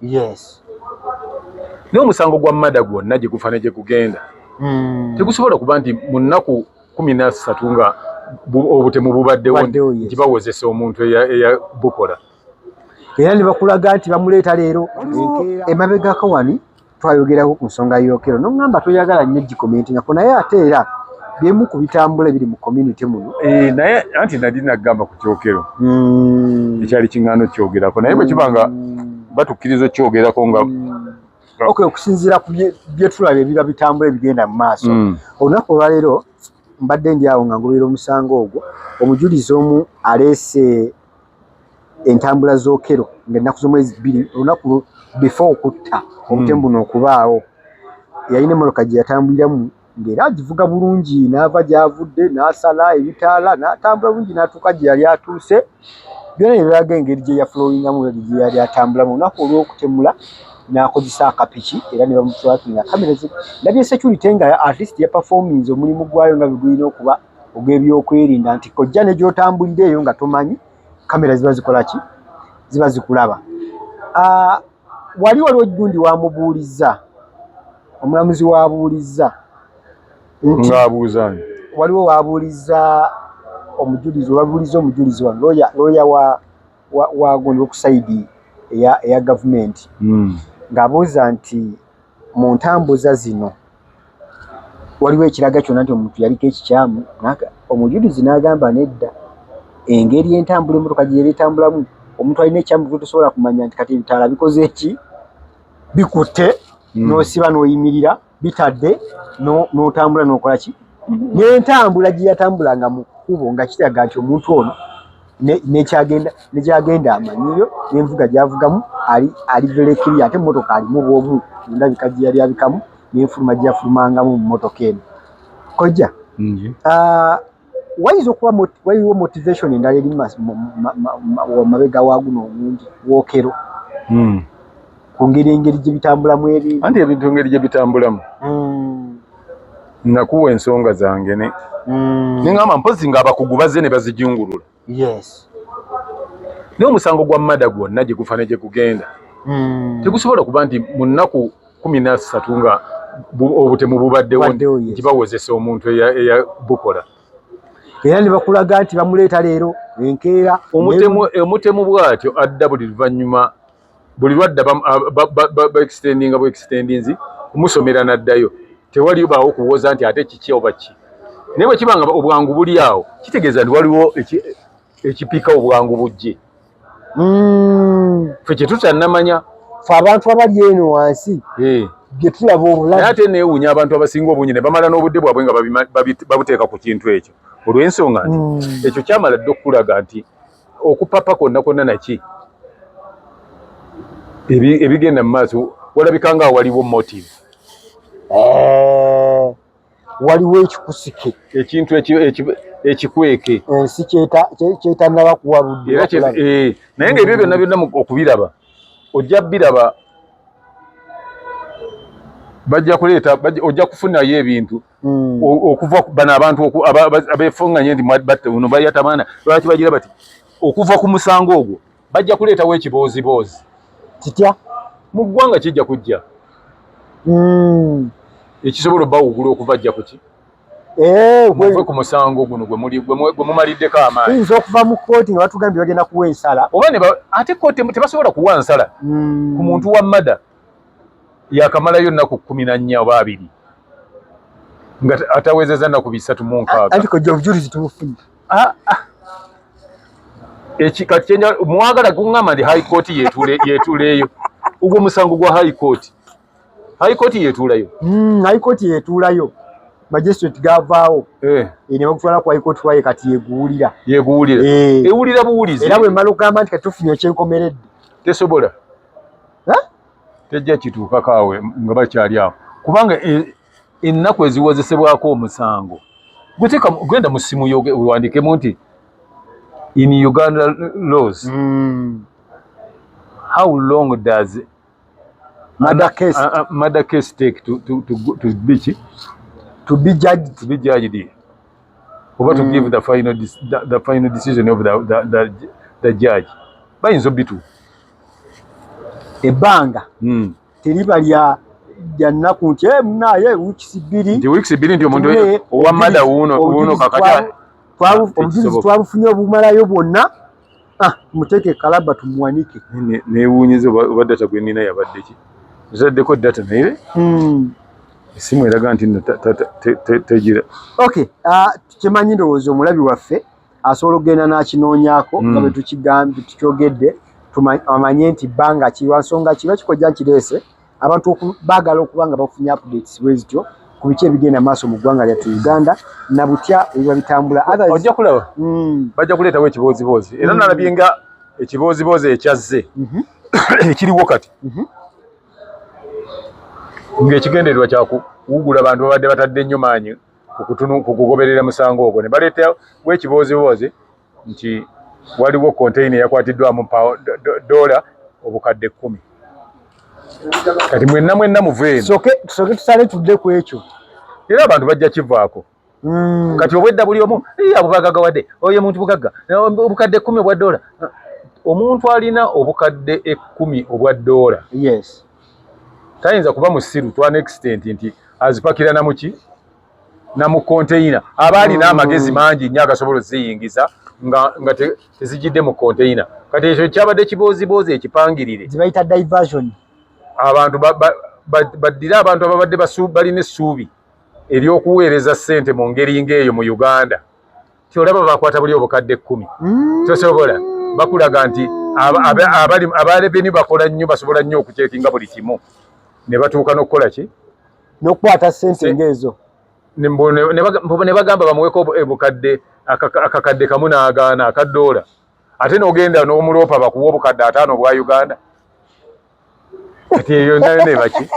Yes. Naye omusango gwa mada gwonna gye gufa ne gye gugenda tegusobola kuba nti mu nnaku 13 nga obutemu bubaddewo nti bawozesa omuntu eyabukola. Era ne bakulaga nti bamuleeta leero emabegako wani twayogerako ku nsonga y'Okello n'oŋŋamba toyagala nnyo gikomentingako naye ate era byemu ku bitambula ebiri mu community muno. Naye anti nali nagamba ku kyokero ekyali kiŋŋaano kyogerako naye bwe kiba nga batukkiriza okyogerako nga okusinziira ku bye tulaba ebiba bitambula ebigenda mu maaso. Olunaku olwaleero mbadde ndi awo nga ngoberera omusango ogwo, omujulizi omu aleese entambula z'Okello ng'ennaku z'omwezi 2 olunaku before okutta obutemu buno okubaawo. Yalina emmotoka gye yatambuliramu ng'era agivuga bulungi, n'ava gy'avudde n'asala ebitaala n'atambula bulungi n'atuuka gye yali atuuse. Byonna ne biraga engeri gye yafulowingamu gye yali atambulamu. Olunaku olw'okutemula n'akozesa akapiki era ne bamutwakinga kamera ze. Ndabye security nga at least ya performance omulimu gwayo nga bwe gulina okuba ogw'ebyokwerinda nti kojja ne gy'otambulira eyo nga tomanyi kamera ziba zikola ki? Ziba zikulaba. Wali waliwo gundi wamubuulizza, omulamuzi waabuulizza ng'abuuza waliwo waabuulizza omujulizi wano looya wa gundi w'okusaidi eya gavumenti ng'abuuza nti mu ntambuza zino waliwo ekiraga kyonna nti omuntu yaliko ekikyamu. Omujulizi n'agamba nedda, engeri entambula emmotoka gye yali etambulamu omuntu alina ekyamu tosobola kumanya nti kati ebitaala bikoze eki bikutte n'osiba n'oyimirira bitadde n'otambula n'okola ki. N'entambula gye yatambulanga mu kkubo nga kiraga nti omuntu ono negyagenda amanyiyo n'envuga gy'avugamu ali very clear ate emmotoka alimu bw'omu ndabika gye yali abikamu n'enfuluma gye yafulumangamu mu mmotoka eno. Kojja wayinza okuba waliwo motivation endala eri mabega wa guno omungi w'Okello ku engeri gye bitambulamu ebintu. Anti ebintu engeri gye bitambulamu nakuwa ensonga zange neŋŋamba mpozi ng'abakugu bazze ne bazijungulula. Yes. Naye omusango gwa mada gwonna gye gufa ne gye gugenda tegusobola kuba nti mu nnaku 13 nga obutemu bubaddewo nti bawozesa omuntu eyabukola. Era ne bakulaga nti bamuleeta leero enkeera. Omutemu bw'atyo adda buli luvannyuma buli lwadda extendinzi kumusomera n'addayo tewali baawo kuwoza nti ate kiki oba ki. Naye bwe kiba nga obwangu buli awo kitegeeza nti waliwo ekipika obwangu bujje. Ffe kye tutannamanya ffe abantu abali eno wansi bye tulaba obulamu. Naye ate neewuunya abantu abasinga obungi ne bamala n'obudde bwabwe nga babuteeka ku kintu ekyo olw'ensonga nti ekyo kyamala dde okulaga nti okupapa konna naki ebigenda mu maaso walabika nga waliwo motive. Waliwo ekikusike ekintu ekikweke ensi kyetannaba kuwa budde. Naye ng'ebyo byonna okubiraba ojja biraba bajja kuleeta ojja kufunayo ebintu okuva bano abantu abeefunganye nti uno bayatabaana lwaki bagira bati okuva ku musango ogwo bajja kuleetawo ekibooziboozi kitya mu ggwanga kijja kujja ekisobola obbawugula okuva ajja kuki muve ku musango guno gwe mumaliddeko amaanyi. Tuyinza okuva mu kkooti nga batugambye bagenda kuwa ensala oba ate kkooti tebasobola kuwa nsala ku muntu wa mada yakamalayo nnaku 14 oba 2 nga atawezeza nnaku 3 anti kojja obujulizi tubufunye. Kati mwagala kuŋŋamba nti high court yeetuuleeyo ogwo musango gwa high court yeetuulayo. High court yeetuulayo magistrate gavaawo ne bagutwala ku high court waye kati yeguwulira ewulira buwulizi. Era bwe mmala okugamba nti kati tufunye ekyenkomeredde tesobola tejja kituukako awe nga bakyali awo kubanga ennaku eziwozesebwako omusango genda mu ssimu yo wandikemu nti in Uganda laws how long does murder case take to be judged oba to give the final decision of the judge bayinza obituufu ebbanga teriba lya nnaku nti munaye wiiki bbiri nti omuntu owamada wuuno kakati obujulizi twabufunye obumalayo bwonna muteeke kalaba tumuwanike. Neewuunyiza oba data gwe nina yabadde ki nzaddeko data naye esimu eraga nti nno tegira. Okay, tukimanyi ndowooza omulabi waffe asobola okugenda n'akinoonyaako nga bwe tukyogedde amanye nti bbanga kiwa nsonga kiba kikojja nkireese abantu baagala okuba nga bafunye updates bwe zityo ku biki ebigenda maaso mu ggwanga lyattu Uganda na butya ebiba bitambula. Ojja kulaba bajja kuleetawo ekibooziboozi era nalabye nga ekibooziboozi ekyazze ekiriwo kati ng'ekigendererwa kyakuwugula abantu babadde batadde nnyo maanyi ku kugoberera musango ogwo ne baleetawo ekibooziboozi nti waliwo konteyina eyakwatiddwamu $10 obukadde 10. Kati mwenna muve eno tusooke tusale tudde ku ekyo era abantu bajja kivaako. Kati obwedda buli omu abo bagagawadde oyo muntu bugagga obukadde 10 obwa $. Omuntu alina obukadde 10 obwa $, yes, tayinza kuba musiru to an extent nti azipakira na mu konteyina aba alina amagezi mangi nnyo agasobola oziyingiza nga tezijjidde mu konteyina. Kati ekyo kyabadde kibooziboozi ekipangirire zibayita diversion. Abantu baddira abantu ababadde balina essuubi ery'okuweereza ssente mu ngeri ng'eyo mu Uganda kyolaba bakwata buli obukadde 10 tosobola bakulaga nti aba revenue bakola nnyo basobola nnyo okucekinga buli kimu ne batuuka n'okukola ki n'okukwata ssente ng'ezo ne bagamba bamuweko obukadde akakadde kamu n'agaana aka $. Ate n'ogenda n'omuloopa bakuwa obukadde 5 obwa Uganda. Kati eyo nayo ne baki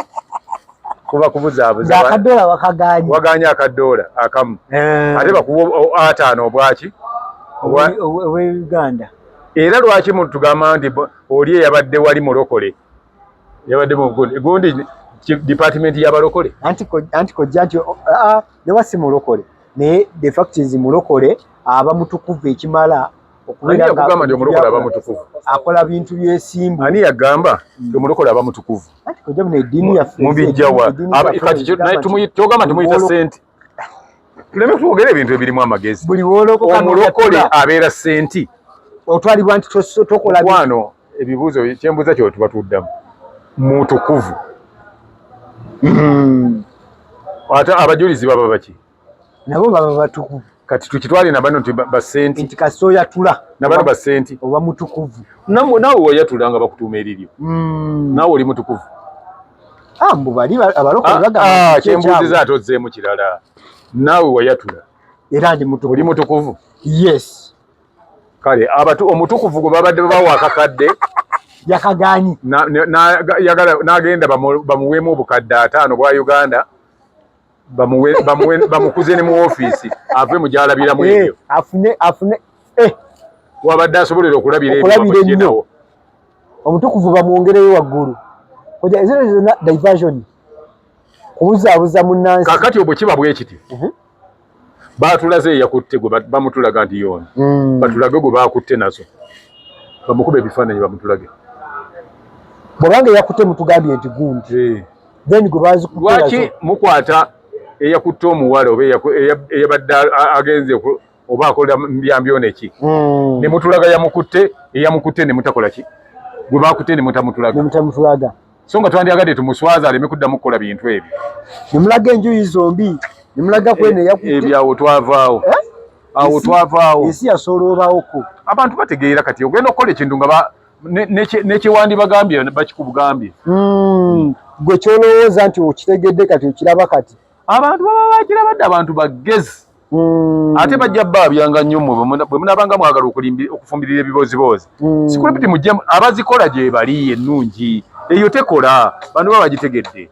kuba kubuzaabuza $1 waganye $1 akamu ate bakuwa 5 obwaki obwa Uganda. Era lwaki tugamba nti oli eyabadde wali mulokole yabadde gundi department y'abalokole anti kojja nti newasi mulokole naye de facts mulokole aba mutukuvu ekimala okubeera kugamba nti omulokole aba mutukuvu akola bintu byesimbu. Ani yagamba nti omulokole aba mutukuvu? Anti kojja mu eddiini yaffe mubijjawa kati kyogamba tumuyita senti tuleme twogera ebintu ebirimu amagezi. Buli wolokoka omulokole abeera senti otwalibwa nti tokola wano ebibuuzo kyembuuza kyo tuba tuddamu mutukuvu. Ate abajulizi baba baki? Nabo baba batukuvu. Kati tukitwale na bano nti basenti nti kasoya tula na bano basenti oba mutukuvu nawe wayatulanga bakutuuma eriryo nawe oli mutukuvu. Mbu bali abalokole bagamba kyembuuziza ate ozzeemu kirala naawe wayatula era ndi mutukuvu. Oli mutukuvu? Yes. Kale omutukuvu gwe babadde babawa akakadde yakaganyi n'agenda bamuweemu obukadde 5 bwa Uganda bamukuze ne mu ofiisi ave mu gyalabiramu ebyo afune wabadde asobolera okulabira ebyo omutukuvu bamwongereyo waggulu koja ezero zonna diversion kubuzaabuza munnansi. Kakati obwo kiba bwe kiti baatulaze yakutte gwe bamutulaga nti yoona batulage gwe baakutte nazo bamukube ebifaananyi bamutulage bw'obanga yakutte mutugambye nti gundi then gwe baazikutte lwaki mukwata eyakutte omuwala oba eyabadde agenze oba akola mbyambyoneki ne mutulaga eyamukutte ne mutakola ki gwe baakutte ne mutamutulaga so nga twandyagadde tumuswaza aleme kuddamu kukola bintu ebyo nemulaga enjuyi zombi nemulaga kwene yakutte ebyo awo twavaawo ensi yasoloobaoko abantu bategeera kati ogenda okukola ekintu nga nekiwandi bagambye bakikubugambye gwe kyolowooza nti okitegedde kati okiraba kati abantu baba bakirabadde abantu bagezi ate bajja baabyanga nnyo bwe munabanga mwagala okufumbirira ebiboziboozi sikulabiti mujje abazikola gye bali ennungi eyo tekola bantu baba bagitegedde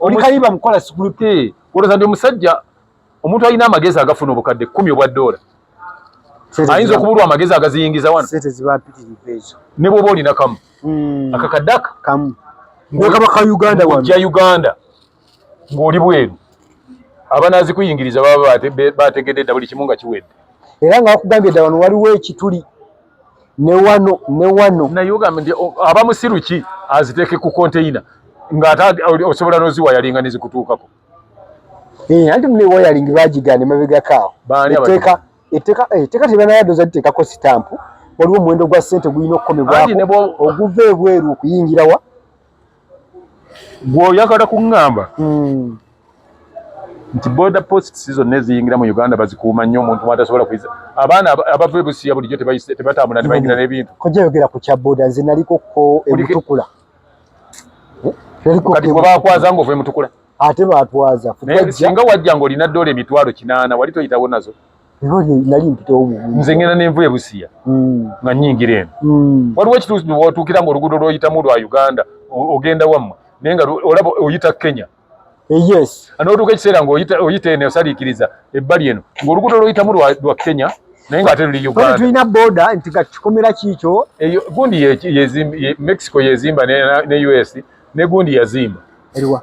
oli kayiba mukola sikulabiti olowooza nti omusajja omuntu alina amagezi agafuna obukadde 10 obwa $. Ayinza okubulwa amagezi agaziyingiza wano ne bwoba olina kamu akakadde kamu ng'okaba ka Uganda wano ojja Uganda ng'oli bweru abanaazikuyingiriza baba bategedde dda buli kimu nga kiwedde era nga bakugambye dda wano waliwo ekituli ne wano na yoga ndi abamusiru ki aziteke ku container ngata osobola noziwa yalinga nizikutuukako anti mune wiring bagigane mabega kawo etteka tebanayadoza litekako sitampu waliwo omuwendo gwa ssente gulina okukomebwako oguva ebweru okuyingirawa gwoyagala kuŋŋamba nti border posts zonna eziyingira mu Uganda bazikuuma nnyo omuntu mwatasobola kuyiza abaana abava ebusiya bulijjo tebatambula ne bayingira n'ebintu kojayogera ku kya boda nze nalikoko emutukula kati gwe bakwaza ng'ova emutukula ate batwaza singa wajja ng'olina ddoola emitwalo 800 wali toyitawo nazo nali mpitewo nze ngenda n'enva ebusiya nga nnyingira eno waliwo ekituusi wotuukira ng'oluguudo lw'oyitamu lwa Uganda ogenda wammwe naye nga olaba oyita Kenya yes anotuuka ekiseera ng'oyita eno osaliikiriza ebbali eno ng'oluguudo lw'oyitamu lwa Kenya naye ng'ate luli Uganda tulina boda nti nga kikomera kiikyo gundi Mexico yezimba ne US ne gundi yazimba eriwa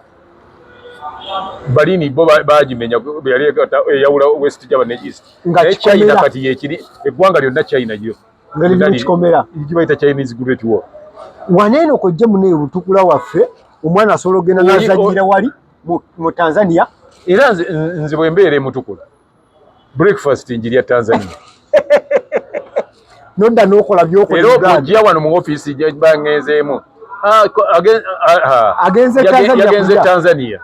balini bo bagimenya yali eyawula West Java ne East naye China kati yekiri eggwanga lyonna China gyo ngali kikomera ikibayita Chinese Great War waneeno kojja mune butukula waffe omwana asobola ogenda n'azajjira wali mu Tanzania era nze bwe mbeera emutukula breakfast njirya Tanzania nodda n'okola by'okola era ojja wano mu ofiisi gye bangezeemu yagenze Tanzania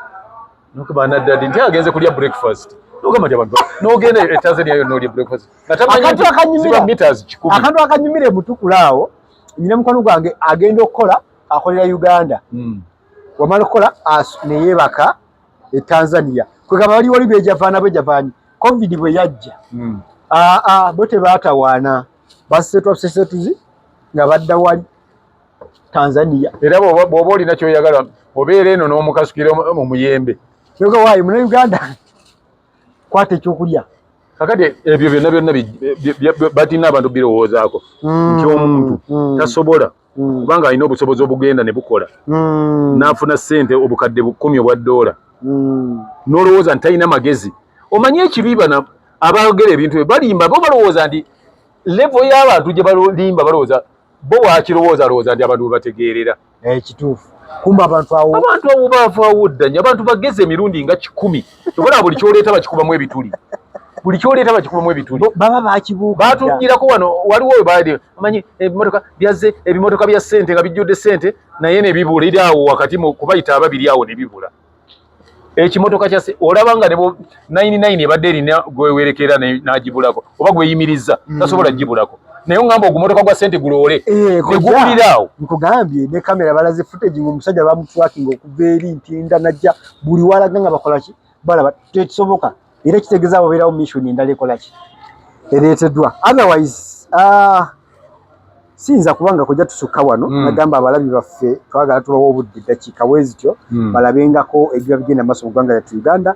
nokuba naddadi nti agenze kulya breakfast nogamba nti abantu nogenda e Tanzania yonna olya breakfast akantu akanyumira emutukula awo nyina mukwano gwange agenda okukola akolera Uganda wamala okukola neyeebaka e Tanzania kwegamba wali bejavaana bejavaani covid bwe yajja bo tebaatawaana basesetuzi nga badda wali Tanzania era bw'oba olina kyoyagala obeera eno n'omukasukira mu muyembe yoga waayi muna Uganda kwata ekyokulya kakati ebyo byonna batina abantu birowoozaako nti omuntu tasobola kubanga alina obusobozi obugenda ne bukola n'afuna ssente obukadde 10 obwa $, n'olowooza nti talina magezi omanyi ekibi bana abaogera ebintu balimba bo balowooza nti level y'abantu gye balimba balowooza bo wakirowooza nti abantu bebategeerera ekituufu kumba abantu abo baavaawo ddanya abantu bageze emirundi nga 10 tobona buli kyoleeta bakikubamu ebituli baba bakibuuka batugirako wano waliwo webaali amanyi ebimotoka bya ssente nga bijjudde ssente naye ne bibulira awo wakati kubayita ababiri awo ne bibula ekimotoka kya olaba nga 99 ebadde erina gwewerekera n'agibulako oba gweyimiriza tasobola gibulako naye ngamba ogumotoka gwa ssente guloole negubulira awo nkugambye ne kamera balaze footage ng'omusajja bamutwakinga okuva eri ntinda najja buli walaga nga bakolaki balaba tekisoboka era kitegeeza babeerawo mission endala ekolaki ereeteddwa otherwise siyinza kubanga kujja tusukka wano nagamba abalabi baffe twagala tubawo obudde eddakiika bwe zityo balabengako ebiba bigenda maaso mu ggwanga lyattu Uganda